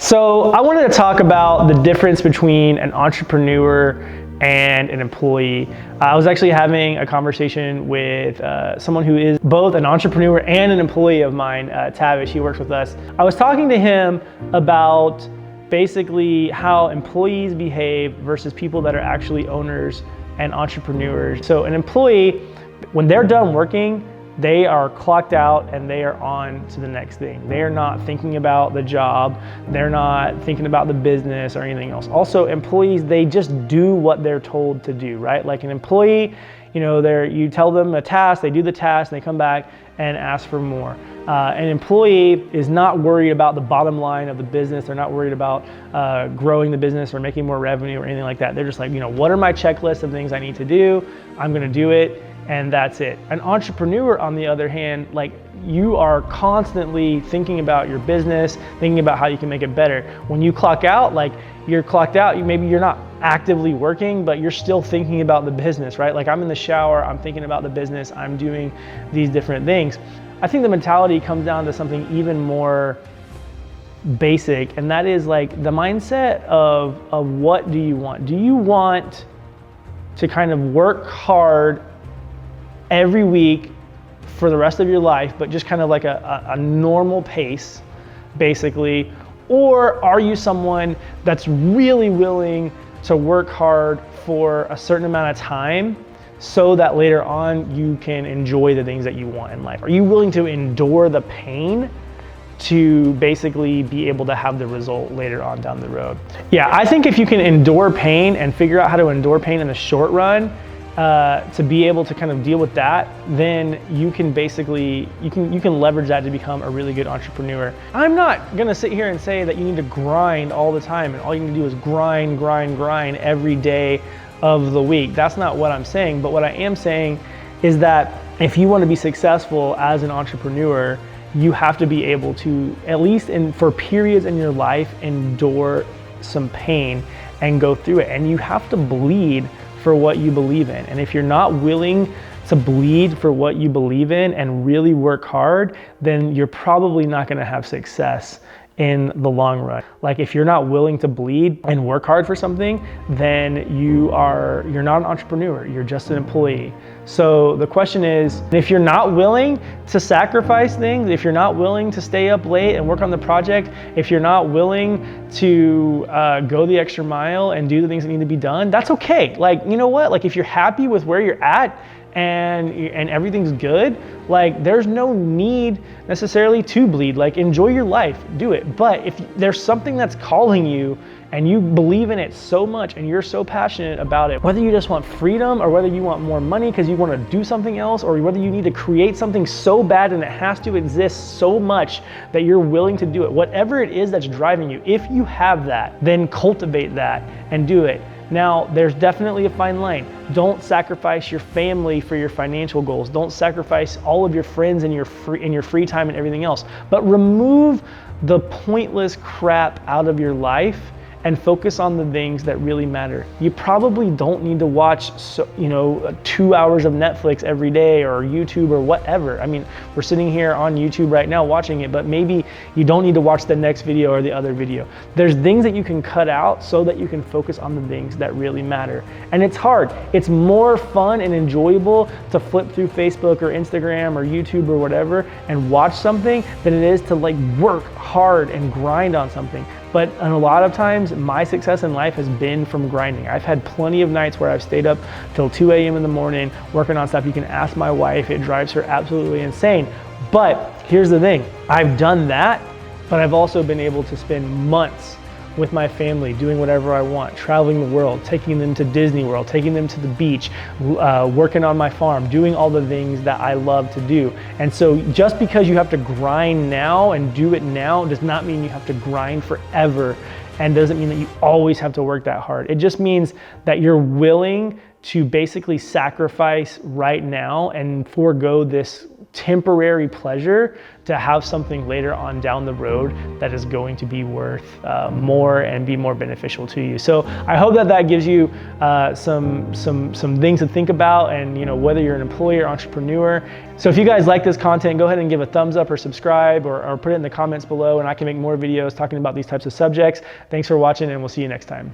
So I wanted to talk about the difference between an entrepreneur and an employee. I was actually having a conversation with someone who is both an entrepreneur and an employee of mine, Tavish. He works with us. I was talking to him about basically how employees behave versus people that are actually owners and entrepreneurs. So an employee, when they're done working, they are clocked out and they are on to the next thing. They are not thinking about the job. They're not thinking about the business or anything else. Also, employees, they just do what they're told to do, right? Like an employee, you tell them a task, they do the task, and they come back and ask for more. An employee is not worried about the bottom line of the business. They're not worried about growing the business or making more revenue or anything like that. They're just like, what are my checklists of things I need to do? I'm gonna do it. And that's it. An entrepreneur, on the other hand, like you are constantly thinking about your business, thinking about how you can make it better. When you clock out, like you're clocked out, maybe you're not actively working, but you're still thinking about the business, right? Like I'm in the shower, I'm thinking about the business, I'm doing these different things. I think the mentality comes down to something even more basic, and that is like the mindset of what do you want? Do you want to kind of work hard every week for the rest of your life, but just kind of like a normal pace, basically? Or are you someone that's really willing to work hard for a certain amount of time so that later on you can enjoy the things that you want in life? Are you willing to endure the pain to basically be able to have the result later on down the road? Yeah, I think if you can endure pain and figure out how to endure pain in the short run, to be able to kind of deal with that, then you can basically, you can leverage that to become a really good entrepreneur. I'm not gonna sit here and say that you need to grind all the time and all you need to do is grind every day of the week. That's not what I'm saying, but what I am saying is that if you want to be successful as an entrepreneur, you have to be able to, at least for periods in your life, endure some pain and go through it. And you have to bleed for what you believe in. And if you're not willing to bleed for what you believe in and really work hard, then you're probably not gonna have success in the long run. Like if you're not willing to bleed and work hard for something, then you're not an entrepreneur, you're just an employee. So the question is, if you're not willing to sacrifice things, if you're not willing to stay up late and work on the project, if you're not willing to go the extra mile and do the things that need to be done, that's okay. Like, you know what? Like if you're happy with where you're at and everything's good, like there's no need necessarily to bleed. Like enjoy your life, do it. But if there's something that's calling you and you believe in it so much and you're so passionate about it, whether you just want freedom or whether you want more money because you want to do something else, or whether you need to create something so bad and it has to exist so much that you're willing to do it, whatever it is that's driving you, if you have that, then cultivate that and do it. Now, there's definitely a fine line. Don't sacrifice your family for your financial goals. Don't sacrifice all of your friends and your free time and everything else. But remove the pointless crap out of your life and focus on the things that really matter. You probably don't need to watch 2 hours of Netflix every day or YouTube or whatever. I mean, we're sitting here on YouTube right now watching it, but maybe you don't need to watch the next video or the other video. There's things that you can cut out so that you can focus on the things that really matter. And it's hard. It's more fun and enjoyable to flip through Facebook or Instagram or YouTube or whatever and watch something than it is to like work hard and grind on something. But a lot of times, my success in life has been from grinding. I've had plenty of nights where I've stayed up till 2 a.m. in the morning working on stuff. You can ask my wife, it drives her absolutely insane. But here's the thing, I've done that, but I've also been able to spend months with my family, doing whatever I want, traveling the world, taking them to Disney World, taking them to the beach, working on my farm, doing all the things that I love to do. And so just because you have to grind now and do it now does not mean you have to grind forever, and doesn't mean that you always have to work that hard. It just means that you're willing to basically sacrifice right now and forego this temporary pleasure to have something later on down the road that is going to be worth more and be more beneficial to you. So I hope that that gives you some things to think about, and whether you're an employee or entrepreneur. So if you guys like this content, go ahead and give a thumbs up or subscribe, or put it in the comments below, and I can make more videos talking about these types of subjects. Thanks for watching, and we'll see you next time.